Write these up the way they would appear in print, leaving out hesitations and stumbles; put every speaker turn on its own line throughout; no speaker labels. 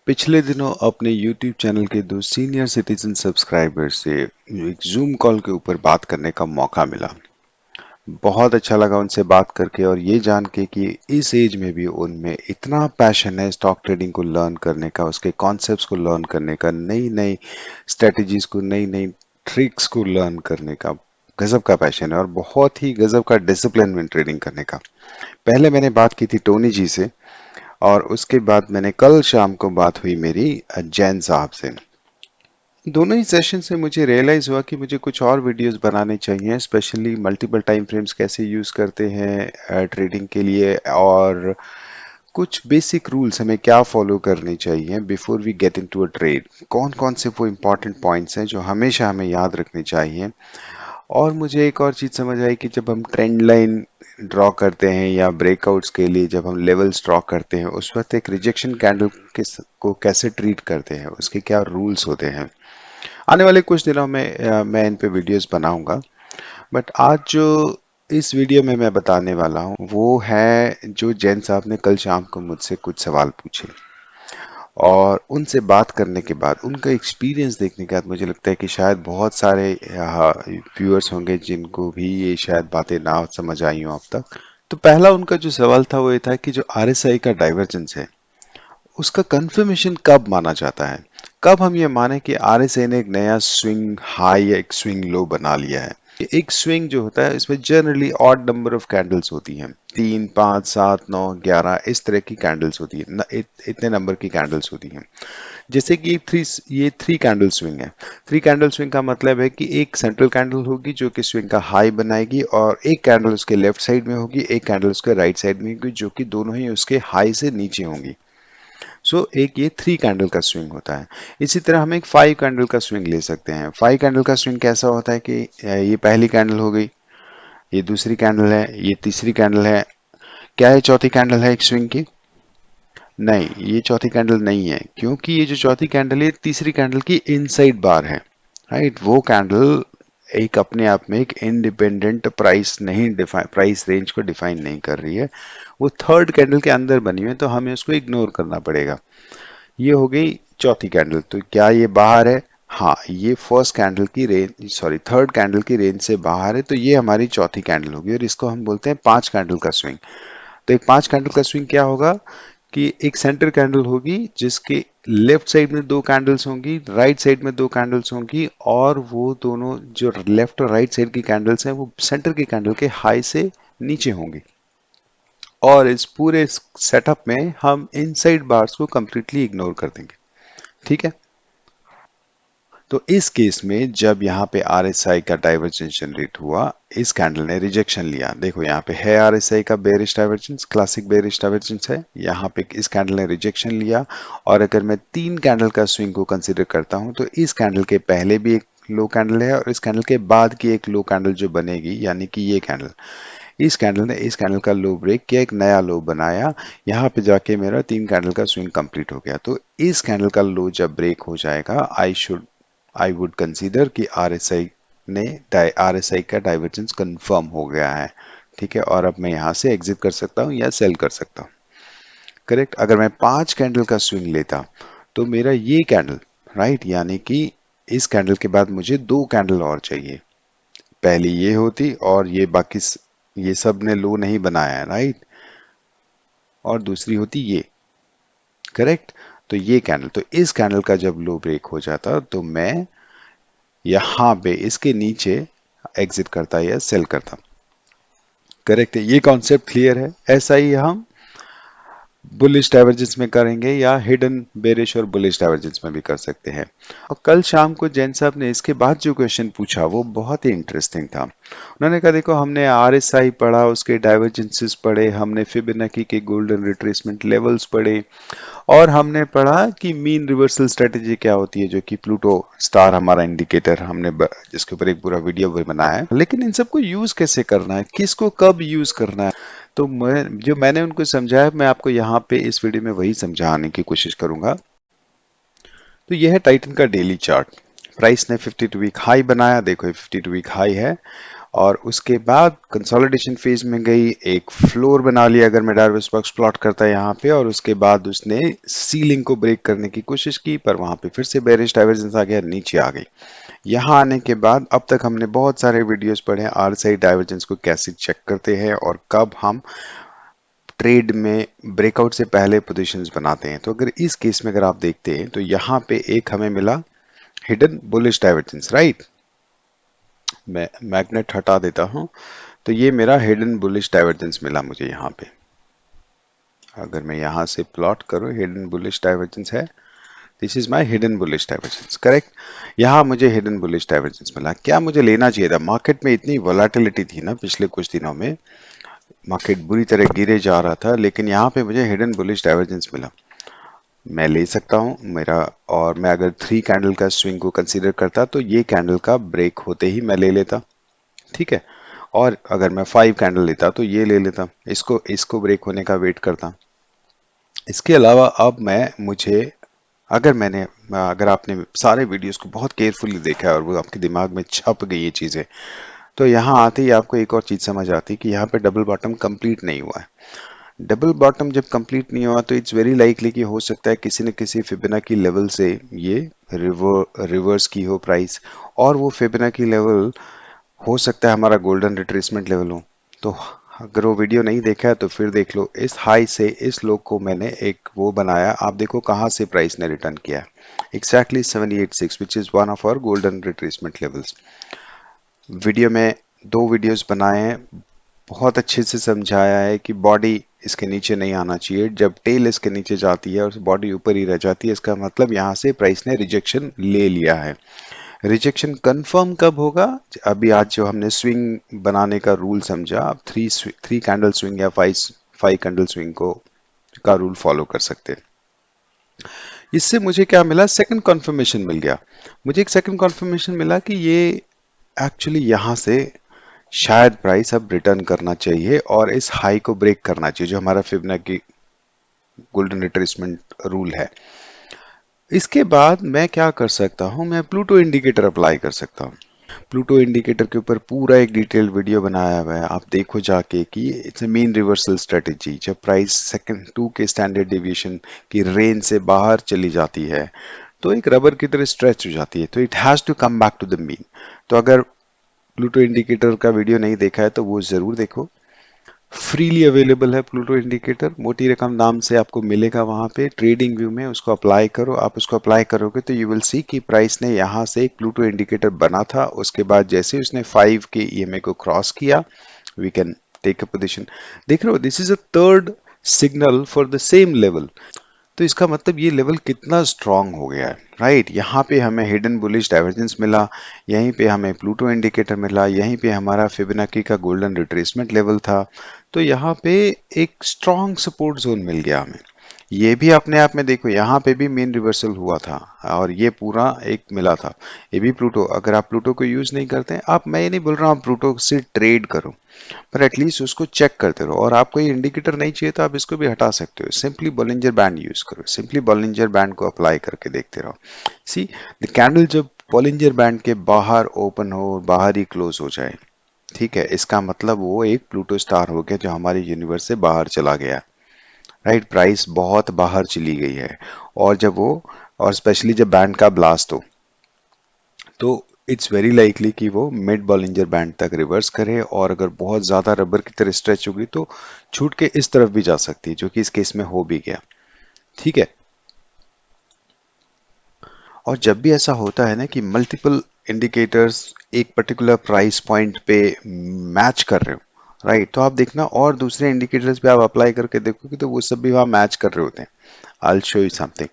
पिछले दिनों अपने YouTube चैनल के दो सीनियर सिटीजन सब्सक्राइबर से एक जूम कॉल के ऊपर बात करने का मौका मिला। बहुत अच्छा लगा उनसे बात करके और ये जान के कि इस एज में भी उनमें इतना पैशन है स्टॉक ट्रेडिंग को लर्न करने का, उसके कॉन्सेप्ट्स को लर्न करने का, नई नई स्ट्रेटजीज को, नई नई ट्रिक्स को लर्न करने का गजब का पैशन है और बहुत ही गजब का डिसिप्लिन में ट्रेडिंग करने का। पहले मैंने बात की थी टोनी जी से और उसके बाद मैंने कल शाम को बात हुई मेरी जैन साहब से। दोनों ही सेशन से मुझे रियलाइज हुआ कि मुझे कुछ और वीडियोस बनाने चाहिए, स्पेशली मल्टीपल टाइम फ्रेम्स कैसे यूज करते हैं ट्रेडिंग के लिए, और कुछ बेसिक रूल्स हमें क्या फॉलो करने चाहिए before we get into a trade. कौन कौन से वो इंपॉर्टेंट पॉइंट्स हैं जो हमेशा हमें याद रखने चाहिए। और मुझे एक और चीज़ समझ आई कि जब हम ट्रेंड लाइन ड्रॉ करते हैं या ब्रेकआउट्स के लिए जब हम लेवल्स ड्रॉ करते हैं, उस वक्त एक रिजेक्शन कैंडल को कैसे ट्रीट करते हैं, उसके क्या रूल्स होते हैं। आने वाले कुछ दिनों में मैं इन पे वीडियोस बनाऊंगा। बट आज जो इस वीडियो में मैं बताने वाला हूँ वो है जो जैन साहब ने कल शाम को मुझसे कुछ सवाल पूछे, और उनसे बात करने के बाद उनका एक्सपीरियंस देखने के बाद मुझे लगता है कि शायद बहुत सारे व्यूअर्स होंगे जिनको भी ये शायद बातें ना समझ आई हों अब तक। तो पहला उनका जो सवाल था वो ये था कि जो आरएसआई का डाइवर्जेंस है उसका कंफर्मेशन कब माना जाता है। कब हम ये माने कि आरएसआई ने एक नया स्विंग हाई या एक स्विंग लो बना लिया है। एक स्विंग जो होता है इसमें generally odd number of candles होती हैं, 3, 5, 7, 9, 11 इस तरह की कैंडल्स होती है इतने नंबर की कैंडल्स होती हैं। जैसे कि ये थ्री कैंडल स्विंग है। थ्री कैंडल स्विंग का मतलब है कि एक सेंट्रल कैंडल होगी जो कि स्विंग का हाई बनाएगी, और एक कैंडल उसके लेफ्ट साइड में होगी, एक कैंडल उसके राइट साइड में होगी, जो कि दोनों ही उसके हाई से नीचे होंगी। एक ये थ्री कैंडल का स्विंग होता है। इसी तरह हम एक फाइव कैंडल का स्विंग ले सकते हैं। फाइव कैंडल का स्विंग कैसा होता है कि ये पहली कैंडल हो गई, ये दूसरी कैंडल है, ये तीसरी कैंडल है। क्या ये चौथी कैंडल है एक स्विंग की? नहीं, ये चौथी कैंडल नहीं है, क्योंकि ये जो चौथी कैंडल है तीसरी कैंडल की इनसाइड बार है। राइट, वो कैंडल एक अपने आप में एक इंडिपेंडेंट प्राइस रेंज को डिफाइन नहीं कर रही है। वो थर्ड कैंडल के अंदर बनी हुई है, तो हमें उसको इग्नोर करना पड़ेगा। ये हो गई चौथी कैंडल। तो क्या ये बाहर है? हाँ, ये फर्स्ट कैंडल की रेंज, सॉरी थर्ड कैंडल की रेंज से बाहर है, तो ये हमारी चौथी कैंडल होगी और इसको हम बोलते हैं पांच कैंडल का स्विंग। तो एक पांच कैंडल का स्विंग क्या होगा कि एक सेंटर कैंडल होगी जिसके लेफ्ट साइड में दो कैंडल्स होंगी, राइट साइड में दो कैंडल्स होंगी, और वो दोनों जो लेफ्ट और राइट साइड की कैंडल्स हैं वो सेंटर की कैंडल के हाई से नीचे होंगी। और इस पूरे सेटअप में हम इनसाइड बार्स को कंप्लीटली इग्नोर कर देंगे। ठीक है। तो इस केस में जब यहाँ पे आरएसआई का डाइवर्जेंस जनरेट हुआ, इस कैंडल ने रिजेक्शन लिया। देखो यहाँ पे है आरएसआई का bearish divergence, classic bearish divergence है। यहाँ पे इस कैंडल ने रिजेक्शन लिया, और अगर मैं तीन कैंडल का स्विंग को कंसीडर करता हूँ तो इस कैंडल के पहले भी एक लो कैंडल है और इस कैंडल के बाद की एक लो कैंडल जो बनेगी, यानी कि ये कैंडल, इस कैंडल ने इस कैंडल का लो ब्रेक किया, एक नया लो बनाया। यहाँ पे जाके मेरा तीन कैंडल का स्विंग कंप्लीट हो गया। तो इस कैंडल का लो जब ब्रेक हो जाएगा, आई वुड कंसीडर कि आरएसआई का डाइवर्जेंस कंफर्म हो गया है। ठीक है, और अब मैं यहाँ से एग्जिट कर सकता हूँ या सेल कर सकता हूँ। करेक्ट। अगर मैं पांच कैंडल का स्विंग लेता तो मेरा ये कैंडल, राइट, यानी कि इस कैंडल के बाद मुझे दो कैंडल और चाहिए। पहली ये होती और ये बाकी ये सब ने लो नहीं बनाया है, राइट, और दूसरी होती ये। करेक्ट। तो ये कैंडल, तो इस कैंडल का जब लो ब्रेक हो जाता तो मैं यहाँ पे इसके नीचे एग्जिट करता या सेल करता। करेक्ट है, ये कॉन्सेप्ट क्लियर है। ऐसा ही हम बुलिश डाइवर्जेंस में करेंगे या हिडन बेरिश और बुलिश डाइवर्जेंस में भी कर सकते हैं। और कल शाम को जैन साहब ने इसके बाद जो क्वेश्चन पूछा वो बहुत ही इंटरेस्टिंग था। उन्होंने कहा देखो, हमने आरएसआई पढ़ा, उसके डाइवर्जेंसेस पढ़े, हमने फिबोनाची के गोल्डन रिट्रेसमेंट लेवल्स पढ़े, और हमने पढ़ा कि मीन रिवर्सल स्ट्रेटेजी क्या होती है, जो कि प्लूटो स्टार हमारा इंडिकेटर, जिसके ऊपर एक पूरा वीडियो भी बनाया है। लेकिन इन सबको यूज कैसे करना है, किसको कब यूज करना है, तो मैंने उनको समझाया, मैं आपको यहाँ पे इस वीडियो में वही समझाने की कोशिश करूंगा। तो यह है टाइटन का डेली चार्ट। प्राइस ने 52 वीक हाई बनाया, देखो ये 52 वीक हाई है, और उसके बाद कंसोलिडेशन फेज में गई, एक फ्लोर बना लिया अगर मैं डार्विस-बॉक्स प्लॉट करता है यहाँ पे, और उसके बाद उसने सीलिंग को ब्रेक करने की कोशिश की पर वहां पे फिर से बेरिश डाइवर्जेंस आ गया, नीचे आ गई। यहाँ आने के बाद अब तक हमने बहुत सारे वीडियोस पढ़े हैं आरएसआई डाइवर्जेंस को कैसे चेक करते हैं और कब हम ट्रेड में ब्रेकआउट से पहले पोजीशंस बनाते हैं। तो अगर इस केस में अगर आप देखते हैं तो यहाँ पे एक हमें मिला हिडन बुलिश डाइवर्जेंस, राइट। मैं मैग्नेट हटा देता हूं, तो ये मेरा हिडन बुलिश डाइवर्जेंस मिला मुझे यहाँ पे। अगर मैं यहाँ से प्लॉट करूँ, हिडन बुलिश डाइवर्जेंस है, this is my hidden bullish divergence, correct. यहाँ मुझे हिडन बुलिश डाइवर्जेंस मिला। क्या मुझे लेना चाहिए था? मार्केट में इतनी वोलेटिलिटी थी ना पिछले कुछ दिनों में, मार्केट बुरी तरह गिरे जा रहा था, लेकिन यहाँ पे मुझे हिडन बुलिश डाइवर्जेंस मिला। मैं ले सकता हूँ मेरा, और मैं अगर 3 कैंडल का स्विंग को कंसीडर करता तो ये कैंडल का ब्रेक होते ही मैं ले लेता, ठीक है। और अगर मैं 5 कैंडल लेता तो ये ले लेता, इसको इसको ब्रेक होने का वेट करता। इसके अलावा अब मैं मुझे अगर आपने सारे वीडियोस को बहुत केयरफुली देखा है और वो आपके दिमाग में छप गई ये चीजें, तो यहाँ आते ही आपको एक और चीज समझ आती है कि यहाँ पे डबल बॉटम कंप्लीट नहीं हुआ है। डबल बॉटम जब कंप्लीट नहीं हुआ तो इट्स वेरी लाइकली कि हो सकता है किसी न किसी फिबोनाची लेवल से ये रिवर्स की हो प्राइस, और वो फिबोनाची लेवल हो सकता है हमारा गोल्डन रिट्रेसमेंट लेवल हो। तो अगर वो वीडियो नहीं देखा है तो फिर देख लो, इस हाई से इस लो को मैंने एक वो बनाया, आप देखो कहाँ से प्राइस ने रिटर्न किया, exactly 786, which is one of our golden retracement levels. Video में 2 वीडियोस बनाए हैं, बहुत अच्छे से समझाया है कि बॉडी इसके नीचे नहीं आना चाहिए, जब टेल इसके नीचे जाती है और बॉडी ऊपर ही रह जाती है, इसका मतलब यहाँ से प्राइस ने रिजेक्शन ले लिया है। रिजेक्शन कंफर्म कब होगा? अभी आज जो हमने स्विंग बनाने का रूल समझा, आप थ्री कैंडल स्विंग या फाइव कैंडल स्विंग को का रूल फॉलो कर सकते हैं। इससे मुझे क्या मिला? सेकंड कंफर्मेशन मिल गया। मुझे एक सेकंड कंफर्मेशन मिला कि ये एक्चुअली यहाँ से शायद प्राइस अब रिटर्न करना चाहिए और इस हाई को ब्रेक करना चाहिए, जो हमारा फिबोनाची गोल्डन रिट्रेसमेंट रूल है। इसके बाद मैं क्या कर सकता हूँ? मैं प्लूटो इंडिकेटर अप्लाई कर सकता हूँ। प्लूटो इंडिकेटर के ऊपर पूरा एक डिटेल वीडियो बनाया हुआ है, आप देखो जाके कि it's a mean reversal strategy. जब प्राइस सेकंड 2 के स्टैंडर्ड डेविएशन की रेंज से बाहर चली जाती है तो एक रबर की तरह स्ट्रेच हो जाती है, तो it has to come back to the mean. तो अगर प्लूटो इंडिकेटर का वीडियो नहीं देखा है तो वो जरूर देखो, फ्रीली अवेलेबल है। प्लूटो इंडिकेटर मोटी रकम नाम से आपको मिलेगा वहां पे ट्रेडिंग व्यू में, उसको अप्लाई करो। आप उसको अप्लाई करोगे तो यू विल सी कि प्राइस ने यहाँ से एक प्लूटो इंडिकेटर बना था, उसके बाद जैसे उसने 5 के ईएमए को क्रॉस किया, we can take a position. देख रहे हो, this is a third signal for the same level. तो इसका मतलब ये लेवल कितना स्ट्रांग हो गया है, राइट। यहाँ पे हमें हिडन बुलिश डाइवर्जेंस मिला, यहीं पे हमें प्लूटो इंडिकेटर मिला, यहीं पे हमारा फिबोनाची का गोल्डन रिट्रेसमेंट लेवल था। तो यहाँ पे एक स्ट्रांग सपोर्ट जोन मिल गया हमें। ये भी अपने आप में देखो, यहाँ पे भी मेन रिवर्सल हुआ था और ये पूरा एक मिला था। ये भी प्लूटो, अगर आप प्लूटो को यूज नहीं करते हैं, आप, मैं ये नहीं बोल रहा हूँ आप प्लूटो से ट्रेड करो, पर एटलीस्ट उसको चेक करते रहो। और आपको ये इंडिकेटर नहीं चाहिए तो आप इसको भी हटा सकते हो, सिंपली बॉलिंजर बैंड यूज करो, सिंपली बॉलिंजर बैंड को अप्लाई करके देखते रहो। सी द कैंडल जब बॉलिंजर बैंड के बाहर ओपन हो, बाहर ही क्लोज हो जाए, ठीक है, इसका मतलब वो एक प्लूटो स्टार हो गया जो हमारे यूनिवर्स से बाहर चला गया, राइट। प्राइस बहुत बाहर चली गई है, और जब वो, और स्पेशली जब बैंड का ब्लास्ट हो, तो इट्स वेरी लाइकली कि वो मिड बॉलिंजर बैंड तक रिवर्स करे, और अगर बहुत ज्यादा रबर की तरह स्ट्रेच होगी तो छूट के इस तरफ भी जा सकती है, जो कि इस केस में हो भी गया, ठीक है। और जब भी ऐसा होता है ना कि मल्टीपल इंडिकेटर्स एक पर्टिकुलर प्राइस पॉइंट पे मैच कर रहे हो, राइट, तो आप देखना और दूसरे इंडिकेटर्स पे आप अप्लाई करके देखोगे तो वो सब भी वहां मैच कर रहे होते हैं। I show you something.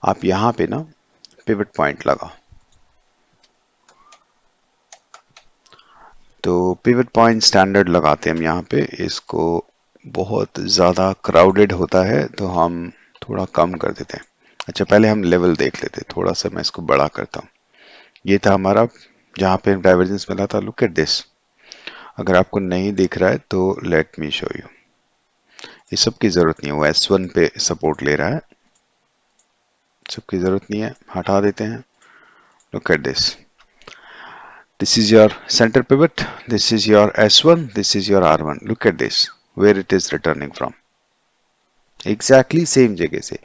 आप यहाँ पे ना पिवट पॉइंट लगा, तो पिवट पॉइंट स्टैंडर्ड लगाते हैं हम यहाँ पे। इसको बहुत ज़्यादा क्राउडेड होता है तो हम थोड़ा कम कर देते हैं। अच्छा, पहले हम लेवल देख लेते हैं, थोड़ा सा मैं इसको बड़ा करता हूँ। ये था हमारा जहाँ पे डाइवर्जेंस मिला था, लुक एट दिस। अगर आपको नहीं दिख रहा है तो लेट मी शो यू। ये सब की ज़रूरत नहीं है, वो S1 पे सपोर्ट ले रहा है, सबकी ज़रूरत नहीं है, हटा देते हैं। Look at this, This is your center pivot. This is your S1. This is your R1. Look at this, where it is returning from. Exactly same जगह से।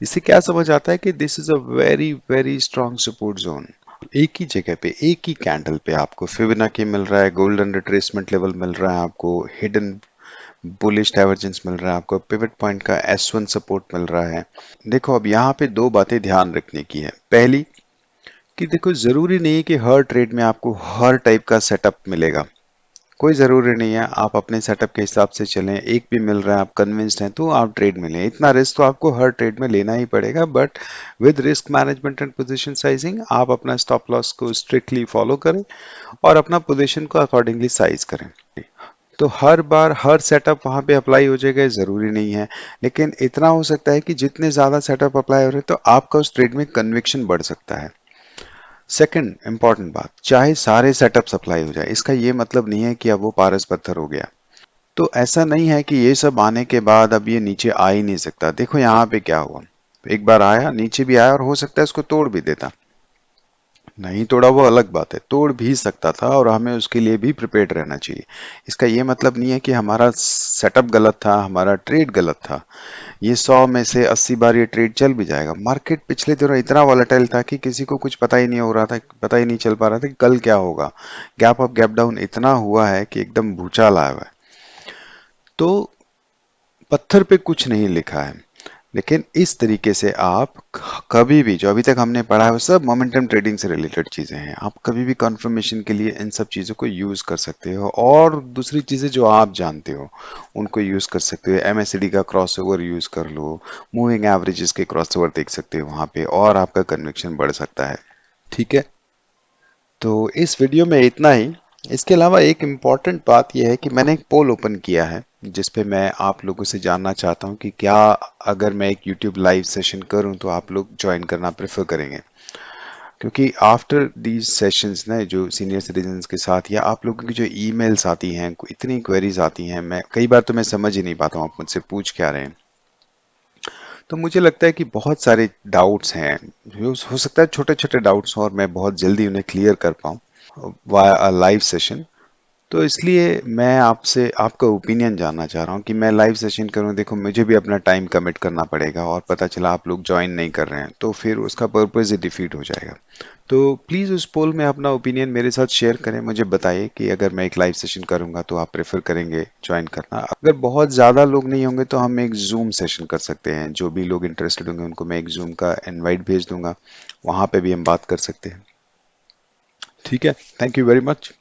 इससे क्या समझ आता है कि this is a very very strong support zone. एक ही जगह पे, एक ही कैंडल पे आपको फिबोनाची मिल रहा है, गोल्डन रिट्रेसमेंट लेवल मिल रहा है, आपको हिडन बुलिश डाइवर्जेंस मिल रहा है, आपको पिवट पॉइंट का S1 सपोर्ट मिल रहा है। देखो अब यहाँ पे दो बातें ध्यान रखने की है। पहली कि देखो जरूरी नहीं है कि हर ट्रेड में आपको हर टाइप का सेटअप मिलेगा। कोई ज़रूरी नहीं है, आप अपने सेटअप के हिसाब से चलें। एक भी मिल रहा है, आप कन्विंस्ड हैं, तो आप ट्रेड में लें। इतना रिस्क तो आपको हर ट्रेड में लेना ही पड़ेगा, but with risk management and position sizing आप अपना स्टॉप लॉस को स्ट्रिक्टली फॉलो करें और अपना पोजीशन को अकॉर्डिंगली साइज करें। तो हर बार हर सेटअप वहां पे अप्लाई हो जाएगा जरूरी नहीं है, लेकिन इतना हो सकता है कि जितने ज्यादा सेटअप अप्लाई हो रहे हैं तो आपका उस ट्रेड में कन्विक्शन बढ़ सकता है। सेकंड इंपॉर्टेंट बात, चाहे सारे सेटअप सप्लाई हो जाए, इसका ये मतलब नहीं है कि अब वो पारस पत्थर हो गया। तो ऐसा नहीं है कि ये सब आने के बाद अब ये नीचे आ ही नहीं सकता। देखो यहाँ पे क्या हुआ, एक बार आया, नीचे भी आया और हो सकता है इसको तोड़ भी देता। नहीं तोड़ा वो अलग बात है, तोड़ भी सकता था और हमें उसके लिए भी प्रिपेयर्ड रहना चाहिए। इसका ये मतलब नहीं है कि हमारा सेटअप गलत था, हमारा ट्रेड गलत था। ये 100 में से 80 बार ये ट्रेड चल भी जाएगा। मार्केट पिछले दिनों इतना वॉलेटाइल था कि किसी को कुछ पता ही नहीं हो रहा था, पता ही नहीं चल पा रहा था कि कल क्या होगा। गैप अप गैप डाउन इतना हुआ है कि एकदम भूचाल आया हुआ है। तो पत्थर पे कुछ नहीं लिखा है, लेकिन इस तरीके से आप कभी भी, जो अभी तक हमने पढ़ा है वो सब मोमेंटम ट्रेडिंग से रिलेटेड चीजें हैं, आप कभी भी कंफर्मेशन के लिए इन सब चीजों को यूज कर सकते हो। और दूसरी चीजें जो आप जानते हो उनको यूज कर सकते हो। MACD का क्रॉसओवर यूज कर लो, मूविंग एवरेजेस के क्रॉसओवर देख सकते हो वहां पे, और आपका कन्विक्शन बढ़ सकता है। ठीक है, तो इस वीडियो में इतना ही। इसके अलावा एक इम्पॉर्टेंट बात यह है कि मैंने एक पोल ओपन किया है जिस पे मैं आप लोगों से जानना चाहता हूं कि क्या अगर मैं एक YouTube लाइव सेशन करूं तो आप लोग ज्वाइन करना प्रेफर करेंगे। क्योंकि आफ्टर दीज सेशंस ना, जो सीनियर सिटीजन्स के साथ या आप लोगों की जो ईमेल्स आती हैं, इतनी क्वेरीज आती हैं, मैं कई बार तो मैं समझ ही नहीं पाता हूँ आप मुझसे पूछ क्या रहे हैं। तो मुझे लगता है कि बहुत सारे डाउट्स हैं, हो सकता है छोटे छोटे डाउट्स हों और मैं बहुत जल्दी उन्हें क्लियर कर पाऊँ वाया अ लाइव सेशन। तो इसलिए मैं आपसे आपका ओपिनियन जानना चाह रहा हूँ कि मैं लाइव सेशन करूँ। देखो मुझे भी अपना टाइम कमिट करना पड़ेगा और पता चला आप लोग ज्वाइन नहीं कर रहे हैं तो फिर उसका पर्पस ही डिफीट हो जाएगा। तो प्लीज़ उस पोल में अपना ओपिनियन मेरे साथ शेयर करें, मुझे बताइए कि अगर मैं एक लाइव सेशन करूंगा तो आप प्रेफर करेंगे ज्वाइन करना। अगर बहुत ज़्यादा लोग नहीं होंगे तो हम एक जूम सेशन कर सकते हैं। जो भी लोग इंटरेस्टेड होंगे उनको मैं एक जूम का इनवाइट भेज दूंगा, वहाँ पे भी हम बात कर सकते हैं। ठीक है, थैंक यू वेरी मच।